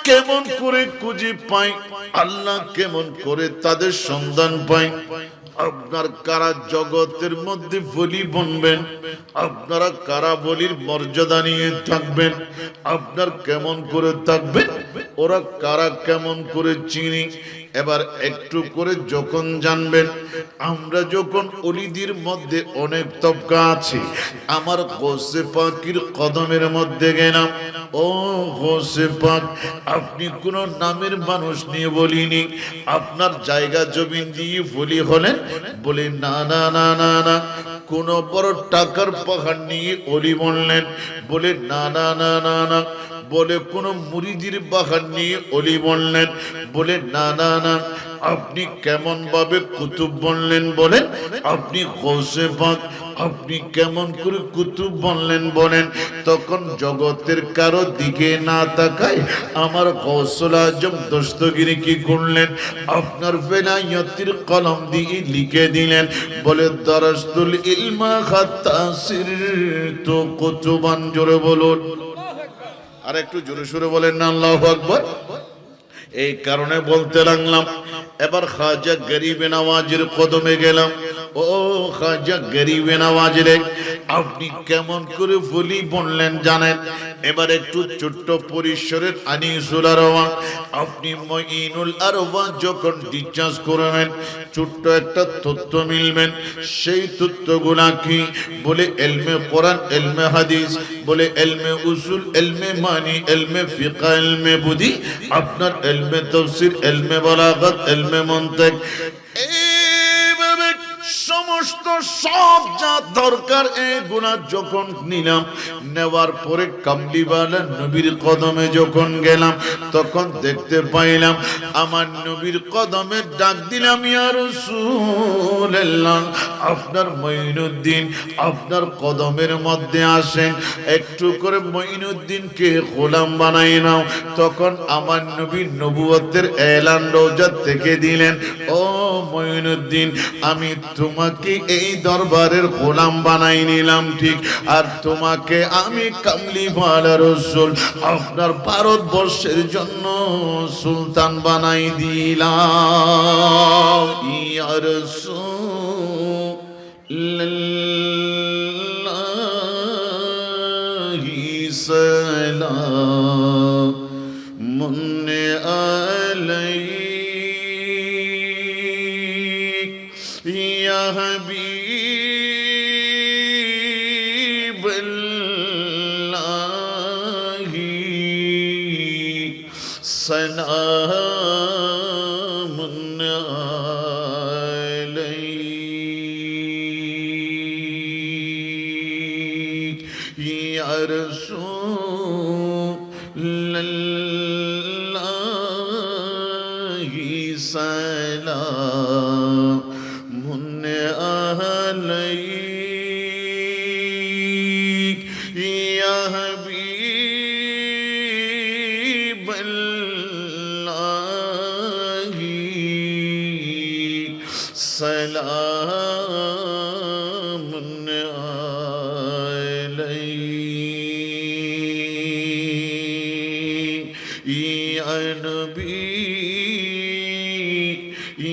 কেমন করে খুঁজে পায়, আল্লাহ কেমন করে তাদের সন্ধান পায়। আপনার কারা জগতের মধ্যে বলি বনবেন, আপনারা কারা বলির মর্যাদা নিয়ে থাকবেন, আপনার কেমন করে থাকবেন, ওরা কারা কেমন করে চিনি। এবার একটু করে যখন জানবেন, আমরা যখন অলিদের মধ্যে অনেক তবকা আছে, আমার গৌসে পাকের কদমের মধ্যে গেলাম, ও গৌসে পাক, আপনি কোন নামের মানুষ নিয়ে বলিনি, আপনার জায়গা জমিন দিয়ে বলি হলেন? বলে না না না না না। কোন বড় টাকার পাহাড় নিয়ে অলি বললেন? বলে না না না না না। বলে কোন মুরিদির পাহাড় নিয়ে অলি বললেন? বলে না না না। আপনি কেমন ভাবে কুতুব বললেন বলেন? আপনি গৌসে পাক, আপনি কেমন করে কুতুব বললেন বলেন? তখন জগতের কারো দিকে না তাকায় আমার গৌসুল আজম দস্তগিরি কি করলেন? আপনার বেলায়েতের কলম দিয়ে লিখে দিলেন, বলে দারাস্তুল ইলমা হাত্তা সিরতু কুতুবান। জোরে বলুন, আর একটু জোরে সুরে বলেন না আল্লাহু আকবার। এই কারণে বলতে লাগলাম, এবার খাজা গরিবে নওয়াজের কদমে গেলাম। ও খাজা গরিবে নওয়াজ রে, আপনি কেমন করে বলি বললেন জানেন? এবার একটু ছোট্ট পরিসরের আনিসুল আরওয়া, আপনি মঈনুল আরওয়া যখন ডিসচার্জ করবেন, ছোট্ট একটা তথ্য মিলবেন। সেই তথ্যগুলা কি? বলে এলমে কোরআন, এলমে হাদিস, বলে এলমে উসুল, এলমে মানি, এলমে ফিকহ, এলমে বুদি, আপনার এলমে তাফসীর, এলমে বালাগাত, এলমে মন্তিক, এইভাবে সমস্ত সব যা দরকার এগুলা যখন নিলাম, নেওয়ার পরে কামলিওয়ালা নবীর কদমে যখন গেলাম, তখন দেখতে পাইলাম আমার নবীর কদমে ডাক দিলাম, ইয়া রাসূলুল্লাহ, আপনার মঈনুদ্দিন আপনার কদমের মধ্যে আসেন, একটু করে মঈনুদ্দিনকে গোলাম বানাই নাও। তখন আমার নবী নবুয়তের এলান রওজা থেকে দিলেন, ও মঈনুদ্দিন, আমি তোমাকে এই দরবারের গোলাম বানাই নিলাম ঠিক, আর তোমাকে আমি কামলিওয়ালা রাসূল আপনার ভারতবর্ষের জন্য সুলতান বানাই দিলাম। ইয়া রাসূলুল্লাহি সালামুন আলাইক ইয়া হাবিবাল্লাহি সালামুন আলাইক ইয়া রাসূলুল্লাহি সালামুন আলাইক ইয়া হাবিবাল্লাহি সালামুন আলাইক ইয়া নবী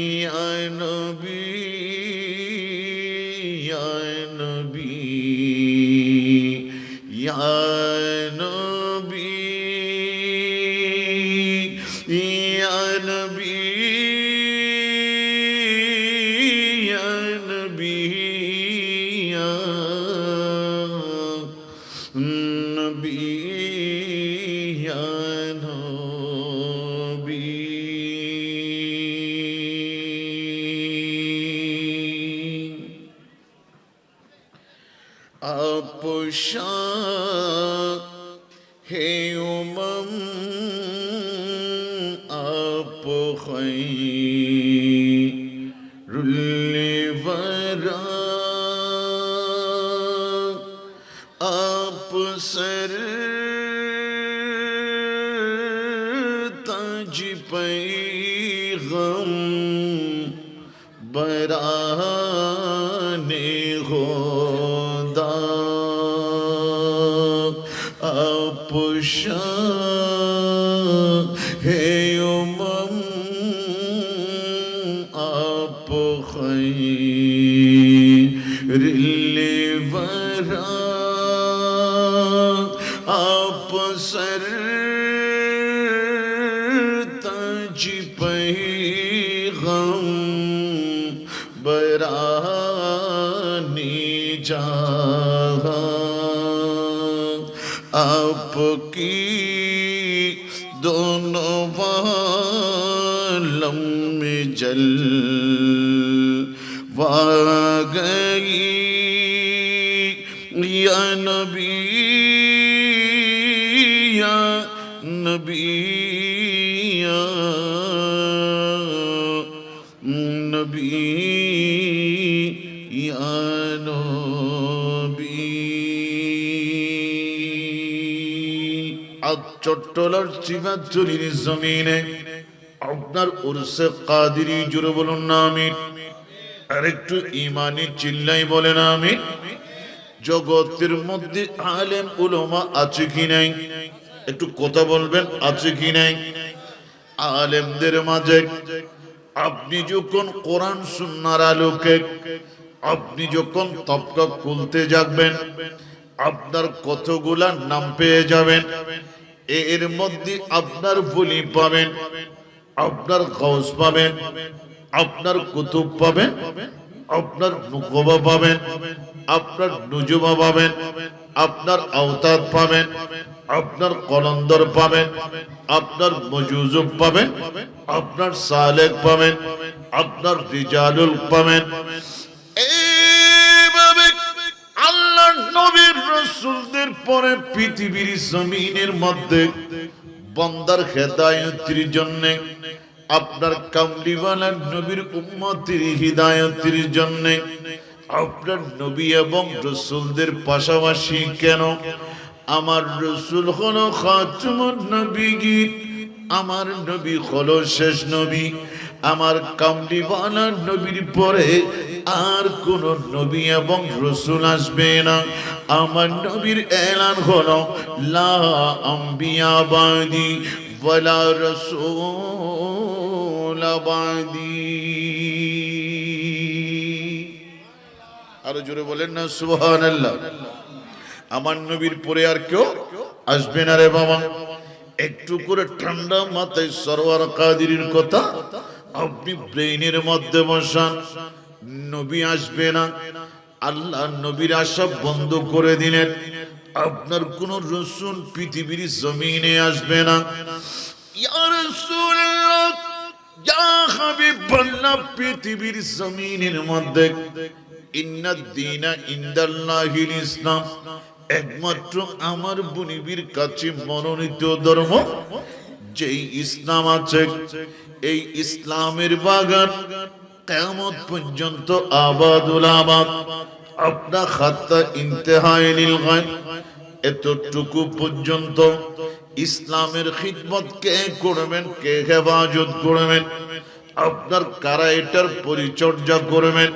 ইয়া নবী ইয়া নবী ইয়া নবী ইয়া নবী ইয়া নবী ইয়া নবী ইয়া নবী। आप शाह है उमम, आप खैरुल वरा, आप सर ताज पैगम बराने होदा, आप शाह है उमम आप खैरिल वरा आप सर ताज पैगम बरानी जहां आपकी दोनों वालम में जल गई या नबी या नबी या नबी या नबी। आज चट्टलार চিবাচুরির জমিনে আপনার উরসে কাদিরি জুড়ে বলুন না আমিন। আর একটু ইমানি চিল্লাই বলেন আমিন। জগতের মধ্যে আলেম উলামা আছে কি নাই? একটু কথা বলবেন, আছে কি নাই? আলেমদের মাঝে আপনি যখন কোরআন সুন্নাহর আলোকে আপনি যখন তবকা খুলতে যাবেন, আপনার কতগুলা নাম পেয়ে যাবেন। এর মধ্যে আপনার বলি পাবেন, আপনার গাউস পাবেন, আপনার কুতুব পাবেন, আপনার নুকবা পাবেন, আপনার নুজুমা পাবেন, আপনার আওতাদ পাবেন, আপনার কলন্দর পাবেন, আপনার মজুজুব পাবেন, আপনার সালেক পাবেন, আপনার রিজালুল পাবেন। এইভাবে আল্লাহর নবীর রাসূলদের পরে পৃথিবীর জমিনের মধ্যে বান্দার হেদায়েতের জন্য, আপনার কামলিওয়ালা নবীর উম্মতের হিদায়াতের জন্য আপনার নবী এবং রাসূলদের পাশাপাশি কেন আমার রাসূল হলো খাতামুন নবিয়্যিন, আমার নবী হলো শেষ নবী। আমার কামলিওয়ালা নবীর পরে আর কোন নবী এবং রাসূল আসবে না। আমার নবীর এলান হলো লা আম্বিয়া বাদি ওয়ালা রাসূল বাদি। আরো জোরে বলেন না সুবহানাল্লাহ। আমার নবীর পরে আর কেউ আসবে না রে বাবা। একটু করে ঠান্ডা মাথায় সরওয়ার কাদিরের কথা আপনি ব্রেইনের মধ্যে বসান। নবী আসবে না, আল্লাহ নবীর আশা বন্ধ করে দিলেন। আপনার কোন রাসূল পৃথিবীর জমিনে আসবে না। ইয়া রাসূলুল্লাহ, ইয়া হাবিবাল্লাহ, পৃথিবীর জমিনের মধ্যে ইন্নাদ দীনা ইনদাল্লাহিল ইসলাম, একমাত্র আমার বনিবীর কাছে মনোনীত ধর্ম যেই ইসলাম আছে, এই ইসলামের বাগান কিয়ামত পর্যন্ত আবাদুল আবাদ। আপনার হাত্তা ইন্তেহাইল গায়ব, এতটুকু পর্যন্ত ইসলামের খিদমত কে করবেন, কে হেফাজত করবেন, আপনার কারা এটার পরিচর্যা করবেন।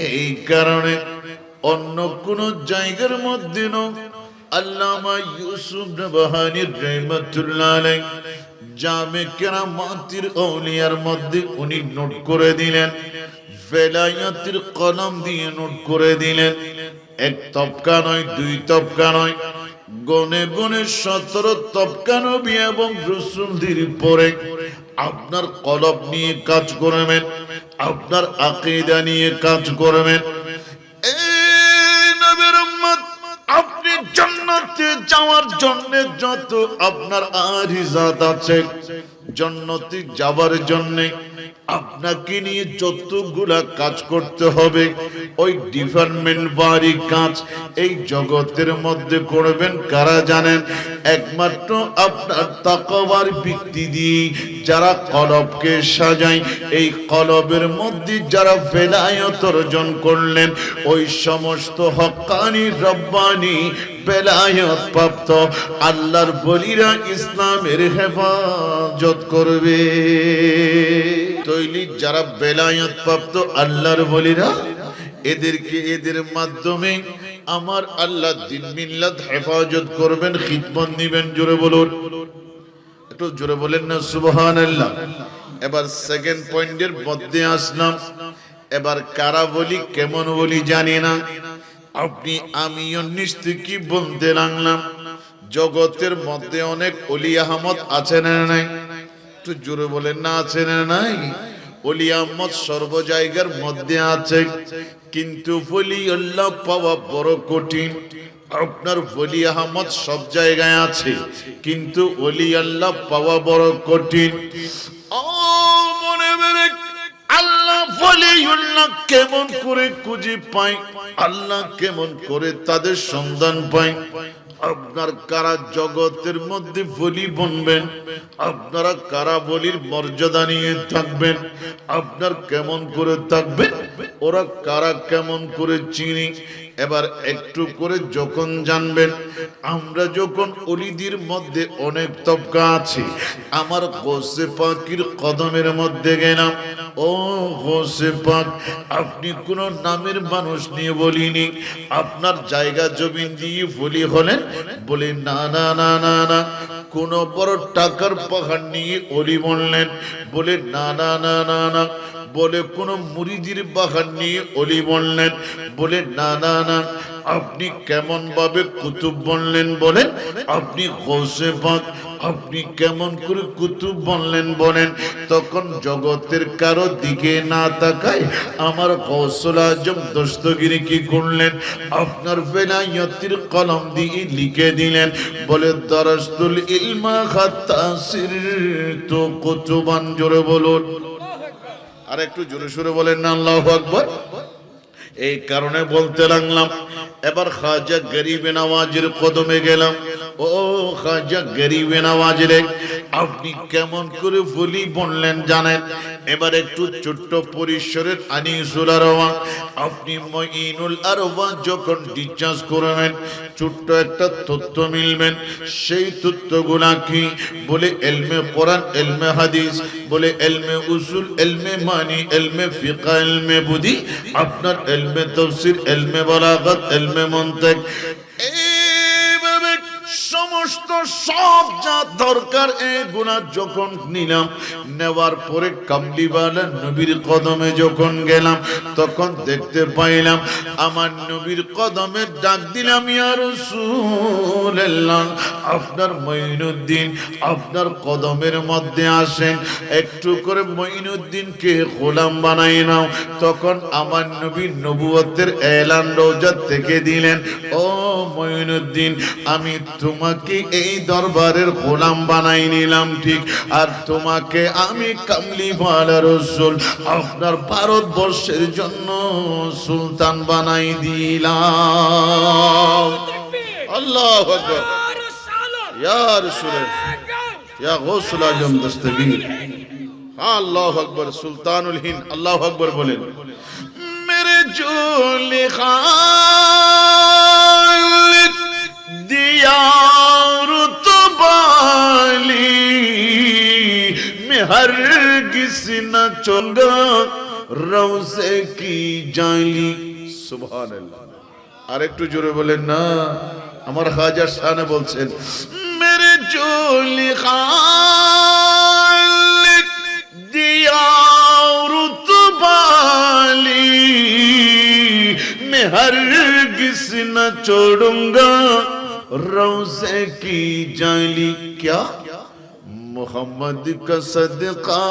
এই কারণে অন্য কোন জায়গার মধ্যে আল্লামা ইউসুফ নবহানী রাহমাতুল্লাহ আলাইহি জামে কেরামাতির আউলিয়ার মধ্যে উনি নোট করে দিলেন, ভেলায়াতের কলম দিয়ে নোট করে দিলেন। এক তবকা নয়, দুই তবকা নয়, গনে গনে 17 তবকা নবী এবং রাসূলদের পরে আপনার কলব নিয়ে কাজ করবেন, আপনার আকীদা নিয়ে কাজ করবেন। এই নবীর উম্মত, আপনি জান্নাতে যাওয়ার জন্য যত আপনার আরিজাত আছে, জান্নাতে যাওয়ার জন্য আপনাকে নিয়ে যতগুলা কাজ করতে হবে, ওই ডিপার্টমেন্ট বাড়ি কাজ এই জগতের মধ্যে করবেন কারা জানেন? একমাত্র আপনার তাকওয়ার ভিত্তি দিয়ে যারা কলবকে সাজায়, এই কলবের মধ্যে যারা ভেলায়ত অর্জন করলেন, ওই সমস্ত হক্কানি রব্বানি বেলায়ত প্রাপ্ত আল্লাহর বলিরা ইসলামের হেফাজত করবে। তৈলি যারা বেলায়ত প্রাপ্ত আল্লাহর বলিরা, এদেরকে এদের মাধ্যমে আমার আল্লাহ দ্বীন মিল্লাত হেফাজত করবেন, খিদমত নিবেন। জোরে বলুন একটু জোরে বলেন না সুবহানাল্লাহ। এবার সেকেন্ড পয়েন্টের মধ্যে আসলাম। এবার কারা বলি কেমন বলি জানি না, আপনি আমিও নিশ্চয় কি বলতে লাগলাম, জগতের মধ্যে অনেক ওলি আহমদ আছে না নাই? একটু জোরে বলেন না আছে না নাই? ওলি আহমদ সর্ব জায়গার মধ্যে আছে, কিন্তু ওলি আল্লাহ পাওয়া বড় কঠিন। আপনার ওলি আহমদ সব জায়গায় আছে, কিন্তু ওলি আল্লাহ পাওয়া বড় কঠিন। ও মনে বেরে, আল্লাহ ওলিউল্লাহ কেমন করে খুঁজে পাই, আল্লাহ কেমন করে তাদের সন্ধান পাই? আপনার কারা জগতের মধ্যে বলি বনবেন, আপনারা কারা বলির মর্যাদা নিয়ে থাকবেন, আপনার কেমন করে থাকবেন, ওরা কারা কেমন করে চিনি। এবার একটু করে যখন জানবেন, আমরা যখন অলিদের মধ্যে অনেক তবকা আছে, আমার গৌসে পাকের কদমের মধ্যে গেলাম, ও গৌসে পাক, আপনি কোন নামের মানুষ নিয়ে বলিনি, আপনার জায়গা জমিন দিয়ে বলি হলেন, বলি না না না না না। কোন বড় টাকার পাহাড় নিয়ে অলি বললেন, বলে না না না না না। বলে কোন মুরিদির বাগান নিয়ে অলি বললেন, বলে না না না। আপনি কেমন ভাবে কুতুব বললেন বলেন, আপনি গৌসে পাক, আপনি কেমন করে কুতুব বললেন বলেন। তখন জগতের কারো দিকে না তাকায় আমার গৌসুল আজম দস্তগিরি কি করলেন, আপনার বেলায়েতের কলম দিয়ে লিখে দিলেন, বলে দারাস্তুল ইলমা হাত্তা সিরতু কুতুবান। জোরে বলুন, আর একটু জোরে সোরে বলেন না আল্লাহু আকবার। এই কারণে বলতে লাগলাম। এবার খাজা গরিবে নওয়াজের কদমে গেলাম। ও খাজা গরিবে নওয়াজ রে, আপনি কেমন করে বলি বললেন জানেন? এবার একটু ছোট্ট পরিসরের আনিসুল আরওয়া, আপনি মঈনুল আরওয়া যখন ডিসচার্জ করবেন, ছোট্ট একটা তথ্য মিলবেন। সেই তথ্যগুলা কি? বলে ইলমে কোরআন, ইলমে হাদিস, বলে ইলমে উসুল, ইলমে মানি, ইলমে ফিকহ, ইলমে বুদি, আপনার ইলমে তাফসীর, ইলমে বালাগাত, ইলমে মন্তিক, এইভাবে সমস্ত সব যা দরকার এগুলা যখন নিলাম, নেওয়ার পরে কামলিওয়ালা নবীর কদমে যখন গেলাম, তখন দেখতে পাইলাম আমার নবীর কদমে ডাক দিলাম, ইয়া রাসূলুল্লাহ, আপনার মঈনুদ্দিন আপনার কদমের মধ্যে আসেন, একটু করে মঈনুদ্দিনকে গোলাম বানাই নাও। তখন আমার নবী নবুয়তের এলান রওজা থেকে দিলেন, ও মঈনুদ্দিন, আমি তোমাকে এই দরবারের গোলাম বানাই নিলাম ঠিক, আর তোমাকে আমি কামলিওয়ালা রাসূল আপনার ভারতবর্ষের জন্য সুলতান বানাই দিলাম। আল্লাহু আকবার। ইয়া রাসূল, ইয়া গৌসুল আজম দস্তগীর, আল্লাহু আকবার। সুলতানুল হিন্দ, আল্লাহু আকবার বলেন। মেরে জুলেখা दियार तो बाली में हरगिज़ न चोंगा रोज़े की जाली। सुभान अल्लाह। আর একটু জোরে বলেন না, আমার খাজা শানে বলছেন, মেরে জোলি খালিক দিয়ার তো বালি मैं हरगिज़ न छोड़ूंगा रोज़े की जाली। क्या? मोहम्मद का सदका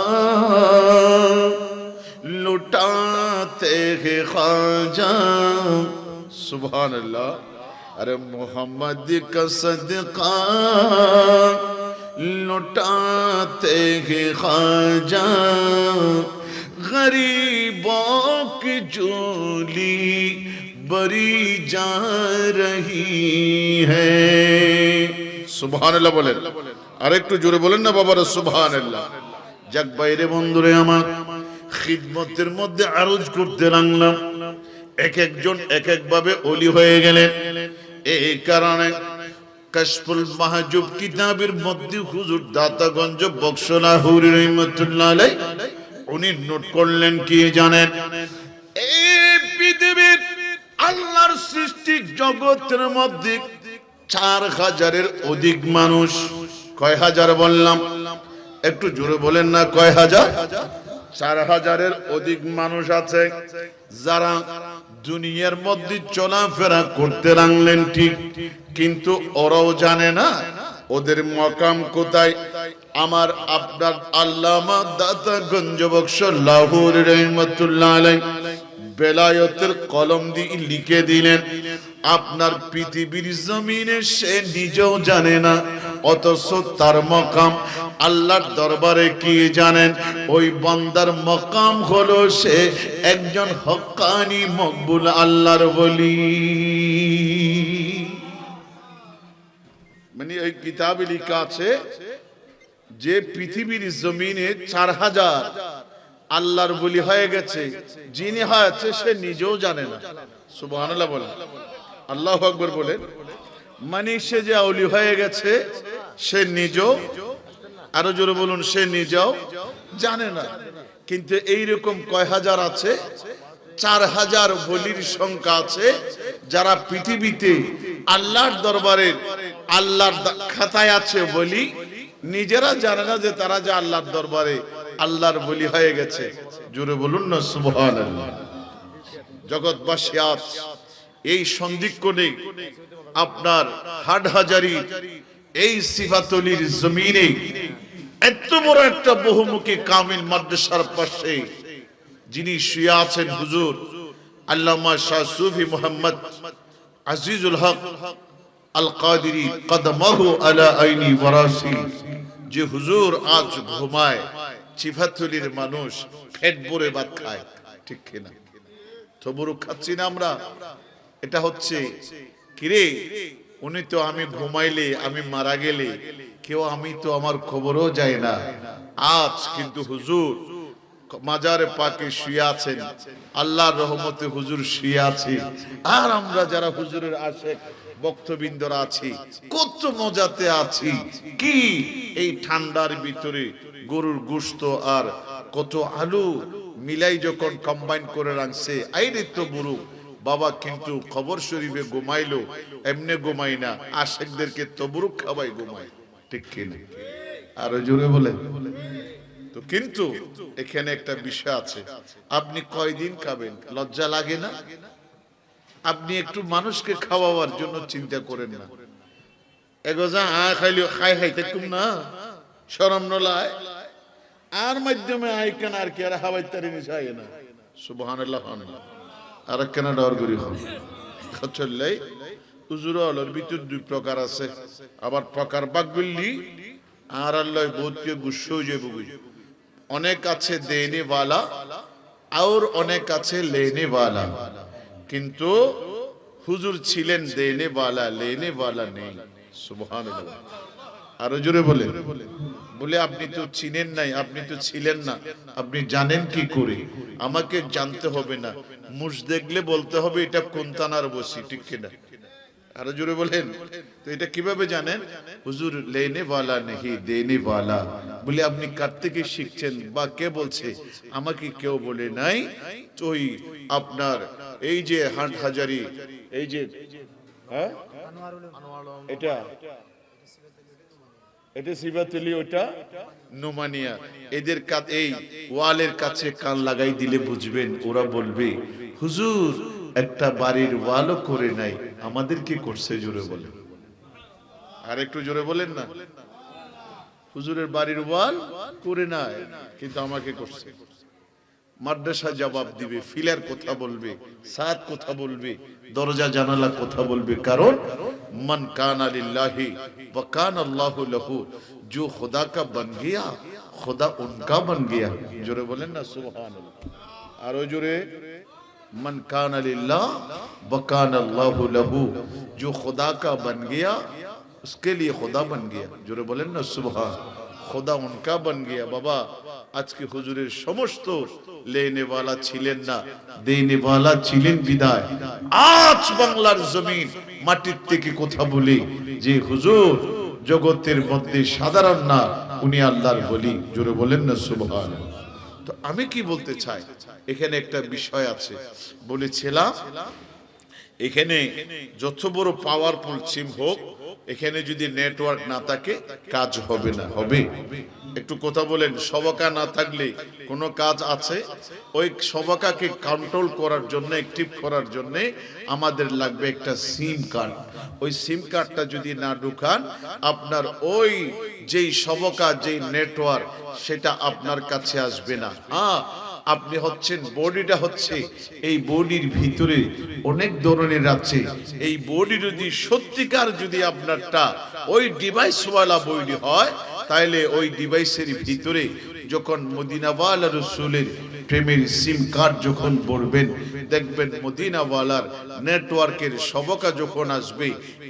लुटाते हैं ख्वाजा। सुभान अल्लाह। अरे मोहम्मद का सदका लुटाते हैं ख्वाजा, गरीबों की झोली बरी जा रही है। সুবহানাল্লাহ বলেন, আর একটু জোরে বলেন না বাবারা সুবহানাল্লাহ। যাক বাইরে বন্ধুরে আমার, খিদমতের মধ্যে আরজ করতে লাগলাম, এক একজন এক এক ভাবে ওলি হয়ে গেলেন। এই কারণে কাশফুল মাহজুব কিতাবের মধ্যে হুজুর দাতাগঞ্জ বক্সলাহুরি রহমাতুল্লাহ আলাইহি উনি নোট করলেন কি জানেন? এই পৃথিবীর আল্লাহর সৃষ্টি জগতের মধ্যে 4000-এর অধিক মানুষ। কয় হাজার বললাম? একটু জোরে বলেন না, কয় হাজার? 4000-এর অধিক মানুষ আছে যারা দুনিয়ার মধ্যে চলাফেরা করতে লাগলেন ঠিক, কিন্তু ওরাও জানে না ওদের মকাম কোথায়। আমার আপনার আল্লামা দাতা গঞ্জবক্স লাহোর রহমতুল্লাহ আলাইহি বেলায়েতের কলম দিয়ে লিখে দিলেন, আপনার পৃথিবীর জমিনে সে নিজেও জানে না, অথচ তার মকাম আল্লাহর দরবারে কি জানেন? ওই বান্দার মকাম হলো সে একজন হক্কানি মকবুল আল্লাহর ওলি। মানে ওই কিতাবে লেখা আছে যে পৃথিবীর জমিনে 4000 আল্লাহর ওলি হয়ে গেছে, যিনি হয়েছে সে নিজেও জানে না। সুবহানাল্লাহ বলেন, আল্লাহু আকবার বলেন। মানে সে যে ওলি হয়ে গেছে সে নিজেও, আরো জোরে বলুন, সে নিজেও জানে না। কিন্তু এইরকম কয় হাজার আছে? 4000 ওলির সংখ্যা আছে যারা পৃথিবীতে আল্লাহর দরবারে আল্লাহর খাতায় আছে বলি, নিজেরা জানে না যে তারা যে আল্লাহর দরবারে আল্লাহর ওলি হয়ে গেছে। জোরে বলুন না সুবহানাল্লাহ। জগৎবাসী আজ এই সন্ধিক্ষণে আপনার হাটহাজারী এই সিফাতলির জমিনে এত বড় একটা বহুমুখী কামিল মাদ্রাসার পাশে যিনি শুয়ে আছেন হুজুর আল্লামা শাহ সুফি মুহাম্মদ আজিজুল হক আল কাদেরী কদমাহু আলা আইনি ওয়ারাসি, যে হুজুর আজ ঘুমায়, সিফাতলির মানুষ পেট ভরে ভাত খায়, ঠিক কিনা? তবুরু খাচ্ছি না আমরা। এটা হচ্ছে কিরে, উনি তো আমি ঘুমাইলে, আমি মারা গেলে কেউ, আমি তো আমার খবরও যায় না। আজ কিন্তু হুজুর মাজারে পাকে শুয়ে আছেন, আল্লাহর রহমতে হুজুর শুয়ে আছে, আর আমরা যারা হুজুরের আশেক ভক্তবৃন্দরা আছি কত মজাতে আছি। কি এই ঠান্ডার ভিতরে গরুর গোশত আর কত আলু মিলাই যখন কম্বাইন করে রাখছে, আইরে তো বুড়ো বাবা কিন্তু খবর শরীফে ঘুমাইলো, এমনি ঘুমাই না, আশেকদেরকে তবরুক খাওয়াই ঘুমাই, ঠিক কিনা? আরো জোরে বলেন তো। কিন্তু এখানে একটা বিষয় আছে, আপনি কয়দিন খাবেন? লজ্জা লাগে না? আপনি একটু মানুষকে খাওয়াবার জন্য চিন্তা করেন না। এগোজা খাইলে খাই খাইতে কম না, শরম নলায় আর মাধ্যমে আই কেন আর কি আর হাওয়াই তারি নিশাই না। সুবহানাল্লাহ। আর কেন ডর করি চললেই হুজুর আলোর ভিতর 2 প্রকার আছে, আবার প্রকার বাক বললি আর আল্লাহ বহুতকে গুস্সো যাবো। অনেক আছে দেনে ওয়ালা আর অনেক আছে লেনে ওয়ালা, কিন্তু হুজুর ছিলেন দেনে ওয়ালা, লেনে ওয়ালা নেই। সুবহানাল্লাহ। আরো জোরে বলে বলে আপনি তো চিনেন নাই, আপনি তো ছিলেন না, আপনি জানেন কি করে? আমাকে জানতে হবে না, মুজ দেখলে বলতে হবে এটা কোন থানার বসি, ঠিক কিনা? আরো জোরে বলেন তো। এটা কিভাবে জানেন? হুজুর লেনে ওয়ালা নেহি দেনে ওয়ালা বলে আপনি কার থেকে শিখছেন বা কে বলছে? আমাকে কেউ বলে নাই। ওই আপনার এই যে হাটহাজারী, এই যে হ্যাঁ এটা এটা সিফাতলি, ওটা নোমানিয়া, এদের এই ওয়ালের কাছে কান লাগাই দিলে বুঝবেন, ওরা বলবে হুজুর একটা বাড়ির ওয়ালও করে নাই, আমাদের কি করছে? জোরে বলেন, আর একটু জোরে বলেন না। হুজুরের বাড়ির ওয়াল করে নাই, কিন্তু আমাকে করছে। মাদ্রাসা জবাব দিবে, ফিলার কথা বলবে, সাদ কথা বলবে, দরজা জানালা কথা বলবে। কারণ মান কানা লিল্লাহি ওয়া কানা আল্লাহু লাহু, जो खुदा का बन गया खुदा उनका बन गया। जोरे बोलें ना सुबहानल्लाह। आरो जोरे मन काना लिल्लाह व काना अल्लाहु लहू, जो खुदा का बन गया उसके लिए खुदा बन गया। जोरे बोलें ना सुबहान, खुदा उनका बन गया। बाबा आज के हुजूरेर समस्त लेने वाला छिलेन ना, देने वाला छिलेन बिदाय। आज बांगलार जमीन माटिर थेके कोथा बोले जे हुजूर জগতের মধ্যে সাধারণ না, উনি আল্লাহর ওলি। জোরে বলেন না সুবহানাল্লাহ। তো আমি কি বলতে চাই, এখানে একটা বিষয় আছে। বলেছিলাম এখানে যত বড় পাওয়ারফুল চিম হোক, এখানে যদি নেটওয়ার্ক না থাকে কাজ হবে না। হবে? একটু কথা বলেন। সবকা না থাকলে কোনো কাজ আছে? ওই সবকাকে কন্ট্রোল করার জন্য, অ্যাক্টিভ করার জন্য আমাদের লাগবে একটা সিম কার্ড। ওই সিম কার্ডটা যদি না ঢুকান, আপনার ওই যেই সবকা, যেই নেটওয়ার্ক, সেটা আপনার কাছে আসবে না। হ্যাঁ, আপনি হচ্ছেন, বডিটা হচ্ছে, এই বডির ভিতরে অনেক ধরনের আছে। এই বডি যদি সত্যিকার যদি আপনারটা ওই ডিভাইসওয়ালা বডি হয়, তাহলে ওই ডিভাইসের ভিতরে যখন মদিনাওয়ালা রাসূলের প্রেমের সিম কার্ড যখন পড়বেন, দেখবেন মদিনাওয়ালার নেটওয়ার্কের সবকা যখন আসবে,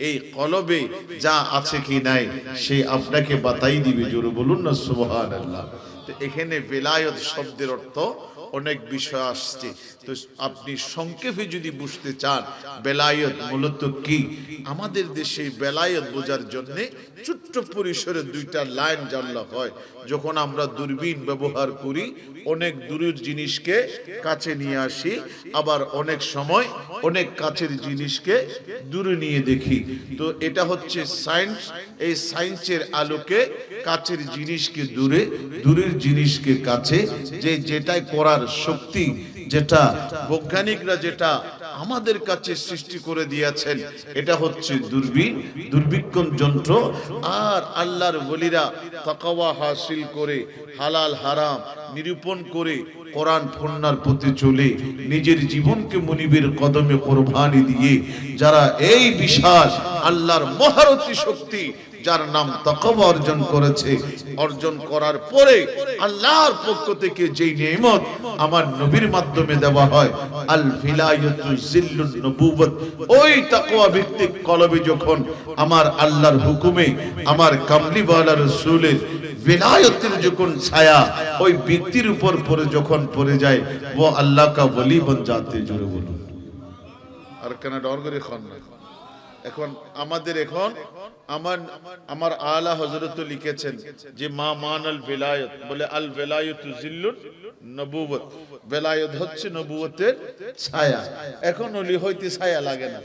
এই কলবে যা আছে কি নাই সে আপনাকে বাতাই দিবে। জোরে বলুন না সুবহানাল্লাহ। তো এখানে বেলায়েত শব্দের অর্থ অনেক বিষয় আসছে। তো আপনি সংক্ষেপে যদি বুঝতে চান বেলায়েত মূলত কি, আমাদের দেশে বেলায়েত বোঝার জন্য ছোট্ট পরিসরে দুইটা লাইন জানলা হয়। যখন আমরা দূরবীন ব্যবহার করি, অনেক দূরের জিনিসকে কাছে নিয়ে আসি, আবার অনেক সময় অনেক কাছের জিনিসকে দূরে নিয়ে দেখি। তো এটা হচ্ছে সায়েন্স। এই সায়েন্সের আলোকে কাছের জিনিসকে দূরে, দূরের জিনিসকে কাছে, যে যেটাই করার শক্তি, যেটা বৈজ্ঞানিকরা যেটা আমাদের কাছে সৃষ্টি করে দিয়েছেন, এটা হচ্ছে দূরবীন, দূরবীক্ষণ যন্ত্র। আর আল্লাহর ওলিরা তাকওয়া হাসিল করে, হালাল হারাম নিরূপণ করে, কোরআন পড়ার পথে চলে, নিজের জীবনকে মুনিবের কদমে কোরবানি দিয়ে যারা এই বিশাল আল্লাহর মহারথী শক্তি, যার নাম তাকওয়া, অর্জন করেছে, অর্জন করার পরে আল্লাহর পক্ষ থেকে যেই নিয়ামত আমার নবীর মাধ্যমে দেওয়া হয়, আল ভিলায়াতু জিল্লুন নবুওয়াত, ওই তাকওয়া ভিত্তিক কলবে যখন আমার আল্লাহর হুকুমে আমার কামলিওয়ালা রাসূলের विलायतेर যখন ছায়া ওই ব্যক্তির উপর পড়ে, যখন পড়ে যায়, वो अल्लाह का वली बन जाते। জোরে বলুন। আর কেন ডর করে খান না? এখন আমাদের আমার আলা হযরত লিখেছেন যে মা মানাল ভিলায়াত, বলে আল ভিলায়াতু জিল্লুন নবুওয়াত, ভিলায়াত হচ্ছে নবুয়তের ছায়া। এখন ওলি হইতে ছায়া লাগে না,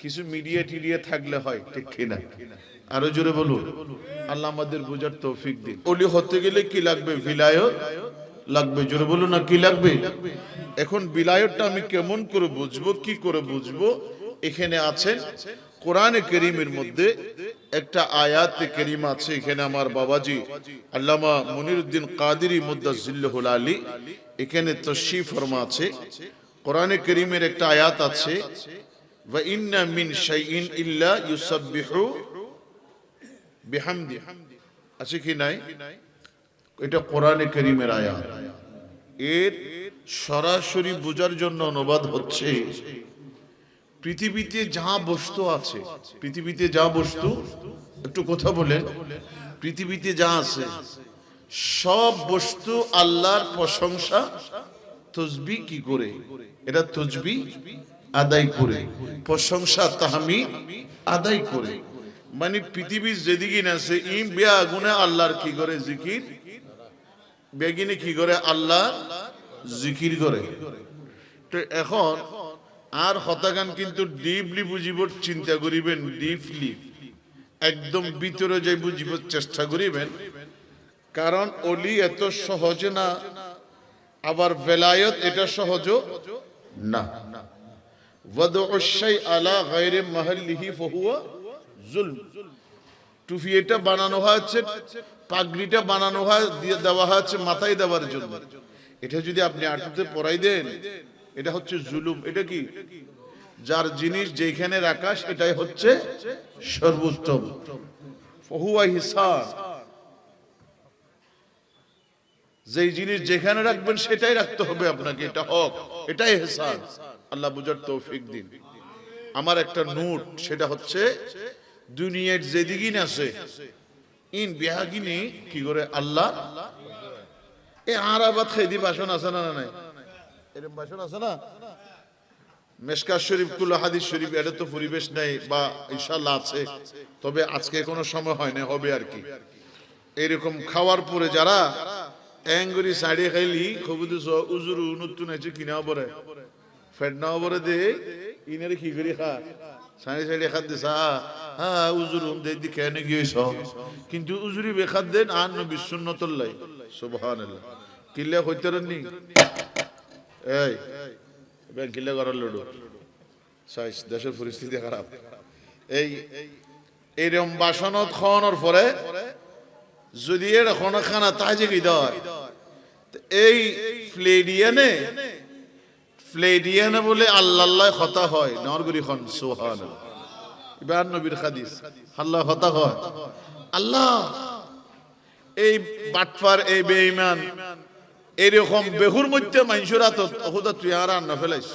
কিছু মিডিয়া টিডিয়া থাকলে হয়, ঠিক কিনা? আরো জোরে বলুন। আল্লাহ আমাদের বুঝার তৌফিক দিন। ওলি হতে গেলে কি লাগবে? ভিলায়ত লাগবে। জোরে বলুন না, কি লাগবে? এখন ভিলায়তটা আমি কেমন করে বুঝবো, কি করে বুঝবো? এখানে আছেন কোরআনে কারীমের মধ্যে একটা আয়াতে কারীমা আছে। এখানে আমার বাবাজি আল্লামা মুনিরউদ্দিন কাদেরী মুদাজ্জিল্লাহুল আলী এখানে তাশরীফ ফরমা আছে। কোরআনে কারীমের একটা আয়াত আছে, ওয়া ইন্না মিন শাইইন ইল্লা ইউসাব্বিহু বিহামদি, আছে কি নাই? এটা কোরআনে কারীমের আয়াত। এর সরাসরি বোঝার জন্য অনুবাদ হচ্ছে, পৃথিবীতে যা বস্তু আছে, পৃথিবীতে যা বস্তু, একটু কথা বলেন, পৃথিবীতে যা আছে সব বস্তু আল্লাহর প্রশংসা তাসবিহ কি করে? এটা তাসবিহ আদায় করে, প্রশংসা তাহমিদ আদায় করে। মানে পৃথিবীর যেদিকে আছে ইম বিয়া গুণে আল্লাহর কি করে? জিকির। বেগিনে কি করে? আল্লাহ জিকির করে। তো এখন আর হতাগান কিন্তু ডিপলি বুঝিবার চিন্তা করিবেন, ডিপলি একদম ভিতরে যাই বুঝিবার চেষ্টা করিবেন। কারণ ওলি এত সহজ না, আবার বেলায়েত এটা সহজ না। ওয়াদউ শাই আলা গায়রি মাহাল্লিহি ফাহুয়া জুলম। টুপি এটা বানানো হয়েছে, পাগড়িটা বানানো হয়, দেওয়া হয়েছে মাথায় দেওয়ার জন্য। এটা যদি আপনি আটুতে পরাই দেন, এটা হচ্ছে জুলুম। এটা কি? যার জিনিস যেখানে রাখা সেটাই হচ্ছে সর্বোত্তম। ফাহুয়া হিসান, যেই জিনিস যেখানে রাখবেন সেটাই রাখতে হবে আপনাকে, এটা হক, এটাই হিসান। আল্লাহ বুঝার তৌফিক দিন। আমার একটা নোট, সেটা হচ্ছে দুনিয়ার যেদিকে আছে ইন বিহাগিনী কি করে আল্লাহ এ আরাবাত খেদি ভাষণ আছে না? নাই এরকম ভাষণ আছে না? মেশকাত শরীফ কুল হাদিস শরীফ, এটা তো পরিবেশ নাই, বা ইনশাআল্লাহ আছে, তবে আজকে কোনো সময় হয় না, হবে আর কি। এরকম খাওয়ার পরে যারা এঙ্গুরি সাইডে খাইলি খবুদু উজুরু নতুন আছে কিনা বরে ফেডনাও বরে দে ইনারে কি করি খা সাইডে সাইডে খাদ দিস হ্যাঁ উজুর দি কেন গিয়েছ কিন্তু উজুরি বেখাদ দেন আর নবী সুন্নতুল্লাহ সুবহানাল্লাহ কিল্লা হইতেরনি এই এবার কিল্লা করার লড়ু সাইজ দেশের পরিস্থিতি খারাপ এই এইরকম বাসনত খাওয়ানোর পরে যদি এর কোনো খানা তাজে কি দেয় এই ফ্লেডিয়ানে বলে আল্লাহ কথা হয় নরগুরি খন সুবহানাল্লাহ ইবার নবীর হাদিস আল্লাহ কথা হয় আল্লাহ এই বাটফার এই বেঈমান এরকম বেহুর মধ্যে মানুষরা তো ওহুদা তুই আর না ফেলাইস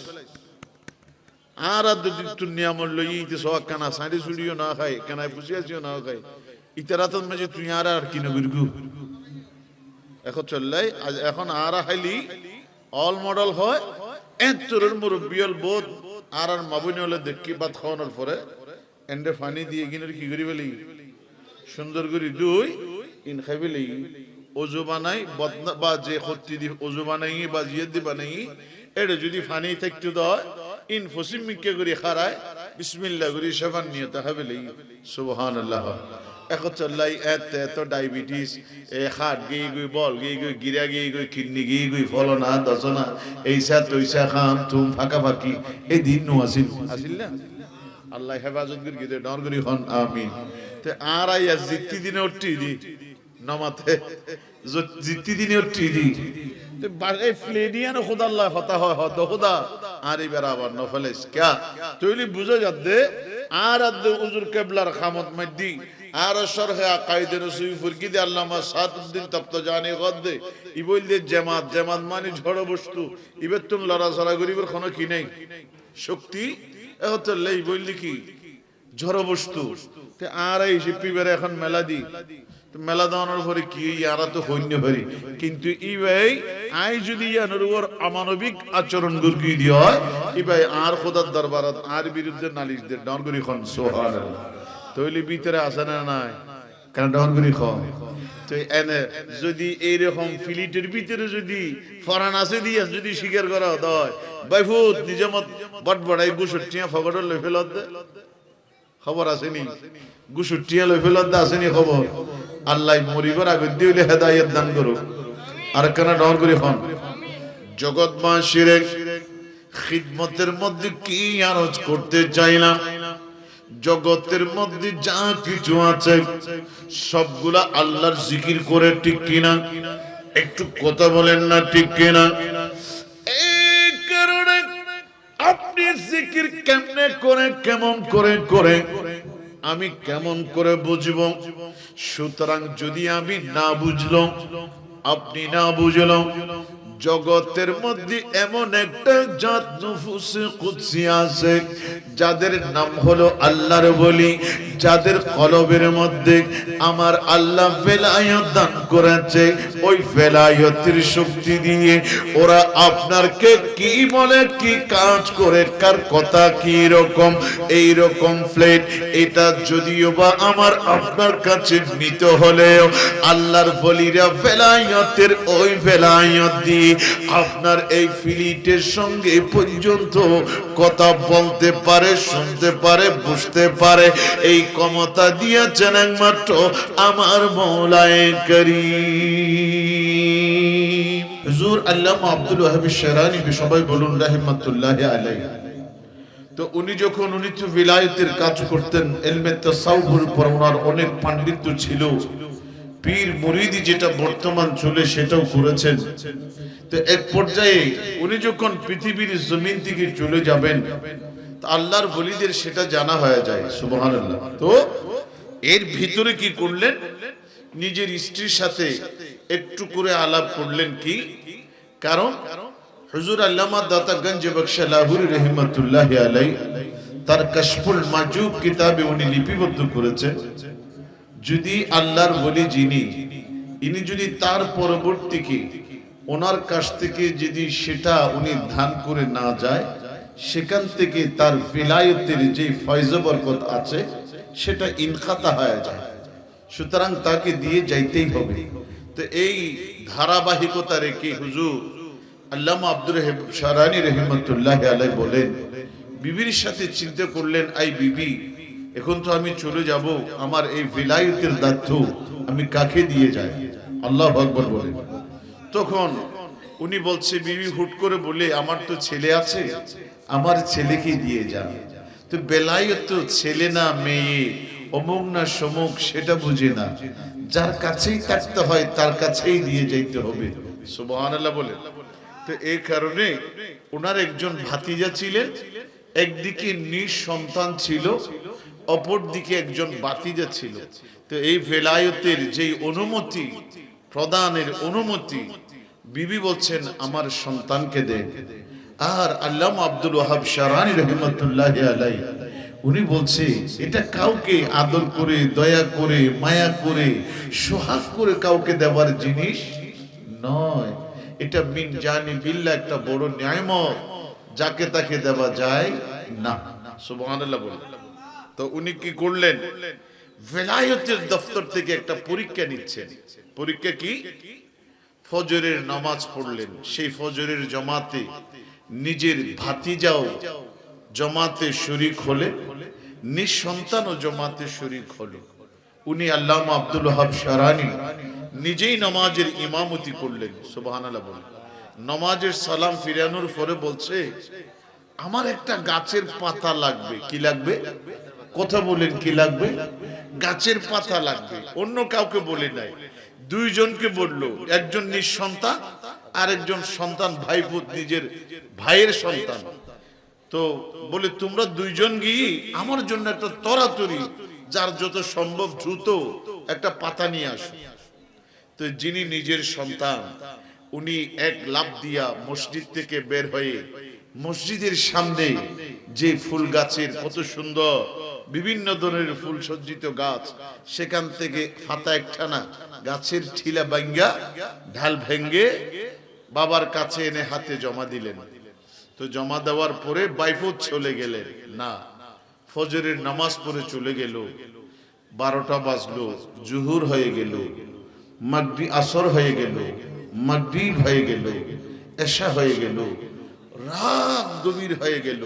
আর দুনিয়া মূল্য ইতে সব কানা সাইডে চুড়িও না খাই কানায় পুষিয়াছিও না খাই ইতারাতন মাঝে তুই আর কি নগরগু এখন চললাই এখন আর হাইলি অল মডেল হয় এতরের মুরব্বিয়ল বোধ আর মাবুনি হলে দেখি ভাত খাওয়ানোর পরে এন্ডে পানি দিয়ে গিনের কি করি বলি সুন্দর করে দুই ইন খাই বলি ওজু বানাই বদনা বা যে খত্তি দি ওজু বানাই বা জিয়াদ দি বানাই এটা যদি পানি থাকতে দেয় ইন ফসিম মিকে করে খারায় বিসমিল্লাহ করে সেবান নিয়ে তাহা বলি সুবহানাল্লাহ এখন চললাই এত ডায়াবেটিস এ হাট গিয়ে গই বল গিয়ে গই গিরা গিয়ে গই কিডনি গিয়ে গই ফলনা দশনা এইসা তৈসা খাম তুম ফাঁকা ফাঁকি এই দিন নো আসিল না আল্লাহ হেফাজত করি গিয়ে ডর করি হন আমিন তে আর আইয়া জিত্তি দিনে উঠি দি নমাতে জিত্তি দিনে উঠি দি তে এই ফ্লেডিয়ান খোদা আল্লাহ হতা হয় হত খোদা আর এবার আবার নফলেস ক্যা তুইলি বুঝে যাতে আর আদে উজুর কেবলার খামত মদ্দি আর শরহে আকাইদে রসুল ফুরকিদে আল্লামা সাদউদ্দিন তপ্তজানি গদ্দে ই বললে জামাত মানে ঝড় বস্তু ইবে তুম লড়াছড়া গরিবের কোনো কি নাই শক্তি এত লেই বললি কি ঝড় বস্তু তে আর এই শিপিবের এখন মেলা দি মেলা দাওয়ানোর পরে কি ইয়ারা তো হইন্য পারি কিন্তু ই ভাই আই যদি ইয়ানোর উপর অমানবিক আচরণ গুরকি দি হয় ই ভাই আর খোদার দরবারত আর বিরুদ্ধে নালিশ দে ডরগুরি খন সুবহানাল্লাহ তৈলি ভিতরে আসে না নাই কেন ডরগুরি খন তো এনে যদি এইরকম ফিলিটের ভিতরে যদি ফরান আছে দিয়া যদি স্বীকার করা হয় বাইফুত নিজমত বটবড়াই গুছটিয়া ফগড় লই ফেলত খবর আসেনি গুছটিয়া লই ফেলত আসেনি খবর আল্লাহ মরিবার আগে দিলে হেদায়েত দান করো আর কেন ডরগুরি খন জগৎবাসীর খিদমতের মধ্যে কি আরজ করতে চাইলাম জগতের মধ্যে যা কিছু আছে সবগুলা আল্লাহর জিকির করে ঠিক কিনা একটু কথা বলেন না ঠিক কিনা এই কারণে আপনি জিকির কেমনে করে কেমন করে আমি কেমন করে বুঝবো সুতরাং যদি আমি না বুঝলাম আপনি না বুঝলাম জগতের মধ্যে এমন একটা জাত নফুসে কুদসি আছে যাদের নাম হলো আল্লাহর ওলি যাদের কলবের মধ্যে আমার আল্লাহ ভেলায়ত দান করেছে ওই ভেলায়তের শক্তি দিয়ে ওরা আপনারকে কি বলে কি কাজ করে কার কথা কি রকম এই রকম ফ্লেট এটা যদিও বা আমার আপনার কাছে নিতে হলেও আল্লাহর ওলিরা ভেলায়তের ওই ভেলায়ত দিয়ে আপনার এই ফিলিটের সঙ্গে পর্যন্ত কথা বলতে পারে শুনতে পারে বুঝতে পারে এই ক্ষমতা দিয়েছেন একমাত্র আমার মওলায়ে কারীম হুজুর আল্লামা আব্দুল ওয়াহাব আশ-শারানি সবাই বলুন রাহিমাতুল্লাহি আলাইহি তো উনি যখন উনি তো ভিলায়াতের কাজ করতেন ইলমে তাসাউফের উপর ওনার অনেক পাণ্ডিত্য ছিল পীর মুরিদি যেটা বর্তমান চলে সেটাও করেছেন তো এক পর্যায়ে উনি যখন পৃথিবীর জমিন থেকে চলে যাবেন আল্লাহর ওলিদের সেটা জানা হয়ে যায় সুবহানাল্লাহ তো এর ভিতরে কি করলেন নিজের স্ত্রীর সাথে একটু করে আলাপ করলেন কি কারণ হুজুর আল্লামা দাতা গঞ্জ বখশ লাহুরি রাহমাতুল্লাহি আলাইহি তার কাশফুল মাজুব কিতাবে উনি লিপিবদ্ধ করেছেন যদি আল্লাহর ওলি যিনি ইনি যদি তার পরবর্তীকে ওনার কাছ থেকে যদি সেটা উনি ধান করে না যায় সেখান থেকে তার ভিলায়তের যে ফয়জ বরকত আছে সেটা ইনকাতা হয়ে যায় সুতরাং তাকে দিয়ে যাইতেই হবে তো এই ধারাবাহিকতা রেখে হুজুর আল্লামা আব্দুর রহিম শারানি রাহিমাতুল্লাহি আলাইহি বলেন বিবির সাথে চিন্তা করলেন, আই বিবি, এখন তো আমি চলে যাব, আমার এই ভিলায়তের দায়িত্ব আমি কাকে দিয়ে যাই? আল্লাহু আকবার বলেন। তখন উনি বলছে, বিবি হুট করে বলে, আমার তো ছেলে আছে, আমার ছেলেকে দিয়ে যান। তো বেলায়েত তো ছেলে না মেয়ে, অমুক না সমুক সেটা বুঝে না, যার কাছেই থাকতে হয় তার কাছেই দিয়ে যাইতে হবে। সুবহানাল্লাহ বলে। তো এই কারণে ওনার একজন ভাতিজা ছিলেন, একদিকে নিঃসন্তান ছিল, অপর দিকে একজন ভাতিজা ছিল। তো এই ভেলায়তের যেই অনুমতি, প্রদানের অনুমতি, বিবি বলছেন আমার সন্তানকে দেন। আর আল্লামা আব্দুল ওয়াহাব শারানি রাহমাতুল্লাহি আলাইহি উনি বলছে, এটা কাউকে আদর করে, দয়া করে, মায়া করে, সোহাগ করে কাউকে দেওয়ার জিনিস নয়। এটা মিন জানি বিল্লাহ, একটা বড় নিয়ামত, যাকে তাকে দেওয়া যায় না। সুবহানাল্লাহ বলে। তো উনি কি করলেন, ভেলায়তের দফতর থেকে একটা পরীক্ষা নিচ্ছেন। পরীক্ষা কি? ফজরের নামাজ পড়লেন, সেই ফজরের জামাতে নিজের ভাতিজাও জামাতে শরীক হলে, নিঃসন্তানও জামাতে শরীক হলো। উনি আল্লামা আব্দুল ওয়াহাব শারানি নিজেই নামাজের ইমামতি করলেন। সুবহানাল্লাহ বলে। নামাজের সালাম ফিরানোর পরে বলছে, আমার একটা গাছের পাতা লাগবে। কি লাগবে? কথা বলেন, কি লাগবে? গাছের পাতা লাগবে। অন্য কাউকে বলে নাই, দুইজনকে বলল, একজন নিঃসন্তান আর একজন সন্তান, ভাইপুত, নিজের ভাইয়ের সন্তান। তো বলে, তোমরা দুইজন গিয়ে আমার জন্য একটা তরাতরি, যার যত সম্ভব দ্রুত একটা পাতা নিয়ে আসো। তো যিনি নিজের সন্তান, উনি এক লাফ দিয়া মসজিদ থেকে বের হয়ে মসজিদের সামনে যে ফুল গাছের, কত সুন্দর বিভিন্ন ধরনের ফুল সজ্জিত গাছ, সেখান থেকে পাতা একটানা গাছের ঠিলা ভাঙ্গা, ঢাল ভেঙ্গে বাবার কাছে এনে হাতে জমা দিলেন। তো জমা দেওয়ার পরে বাইফুত চলে গেলেন না, ফজরের নামাজ পড়ে চলে গেল। 12টা বাজলো, জুহুর হয়ে গেল, মাগরিব আসর হয়ে গেল, মাগরিব হয়ে গেল, এশা হয়ে গেল, রাত গভীর হয়ে গেল,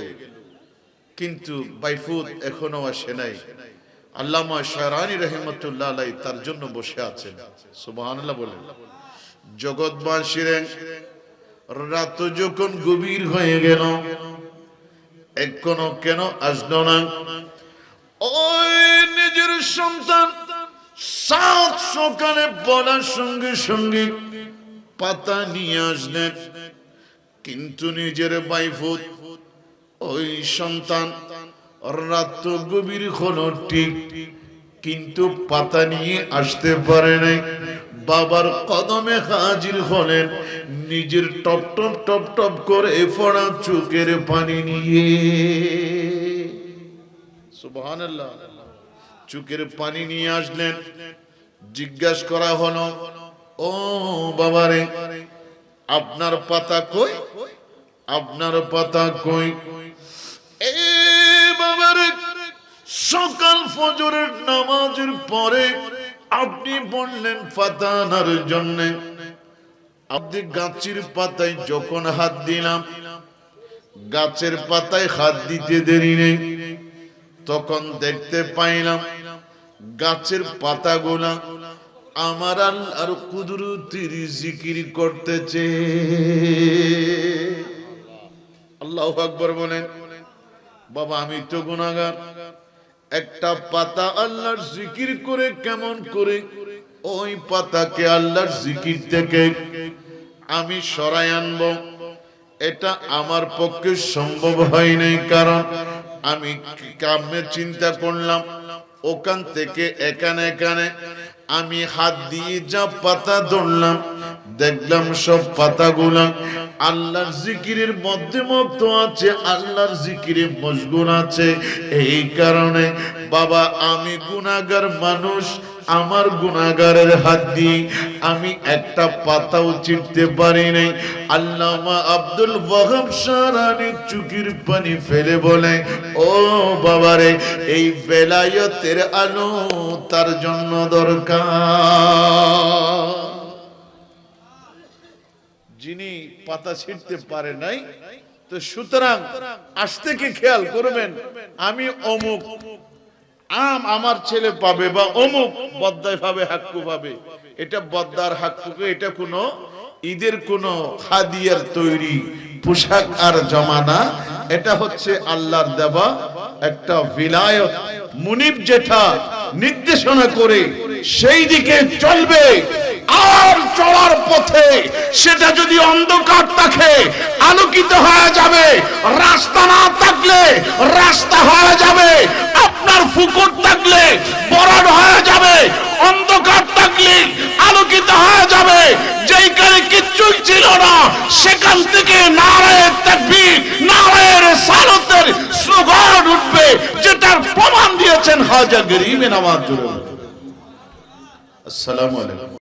কিন্তু বাইফুত এখনো আসে নাই। আল্লামা শারানি রাহমাতুল্লাহ আলাইহি তার জন্য বসে আছেন। সুবহানাল্লাহ বলেন। জগৎবাসীর রাত যখন গভীর হয়ে গেল, এখনো কেন আসলো না? ওই নিজের সন্তান সাত সকালে বলার সঙ্গে সঙ্গে পাতা নিয়ে আসলেন, কিন্তু নিজের বাইফুত ওই সন্তান রাত গভীর হলো ঠিক, কিন্তু পাতা নিয়ে আসতে পারে নাই। বাবার কদমে হাজির হলেন, নিজের টপ টপ টপ টপ করে পড়া চোখের পানি নিয়ে। সুবহানাল্লাহ। চোখের পানি নিয়ে আসলেন। জিজ্ঞাসা করা হলো, ও বাবারে, আপনার পাতা কই? আপনার পাতা কই? বাবারে, সকাল ফজরের নামাজের পরে আপনি বললেন পাতা আনার জন্য। আপনি গাছের পাতায় যখন হাত দিলাম, গাছের পাতায় হাত দিতে দেরি নেই, তখন দেখতে পাইলাম গাছের পাতাগুলা আমার আল্লাহর কুদরতের জিকির করতেছে। আল্লাহু আকবার বলেন। বাবা, আমি তো গুনাহগার, একটা পাতা আল্লাহর জিকির করে কেমন করে ওই পাতাকে আল্লাহর জিকির থেকে আমি সরাই আনবো, এটা আমার পক্ষে সম্ভব হয় নাই। কারণ আমি কামে চিন্তা করলাম, ওখান থেকে এখানে এখানে আমি হাত দিয়ে যা পাতা ধরলাম, দেখলাম সব পাতাগুলা আল্লাহর জিকিরের মধ্যে মত আছে, আল্লাহর জিকিরে মশগুল আছে। এই কারণে বাবা, আমি গুনাহগার মানুষ, আমার গুনাহগারের হাত দিয়ে আমি একটা পাতাও চিরতে পারি নাই। আল্লামা আব্দুল ওয়াহাব শারানি চোখের পানি ফেলে বলে, ও বাবারে, এই বেলায়েতের আলো তার জন্য দরকার, যিনি পাতা ছিঁড়তে পারে নাই। তো তো সুতরাং আজ থেকে খেয়াল করবেন, আমি অমুক আম আমার ছেলে পাবে বা অমুক বদ্দায় পাবে, হাক্কু পাবে, এটা বদ্দার হাক্কুকে, এটা কোনো ঈদের কোনো হাদিয়ার তৈরি পোশাক আর জমানা, এটা হচ্ছে আল্লাহর দেওয়া একটা বিলায়ত। মুনিব যেটা নির্দেশনা করে সেই দিকে চলবে, আর চলার পথে সেটা যদি অন্ধকার থাকে আলোকিত হয়ে যাবে, রাস্তা না থাকলে রাস্তা হয়ে যাবে, আপনার ফুকুর থাকলে বরড হয়ে যাবে, অন্ধকার থাকলে আলোকিত হয়ে যাবে। যেইখানে কিচ্ছুই ছিল না সেখান থেকে নারায়ে তাকবীর, নারায়ে রিসালাতের স্লোগান উঠবে, যেটার প্রমাণ দিয়েছেন খাজা গরিব নওয়াজ। আসসালামু আলাইকুম।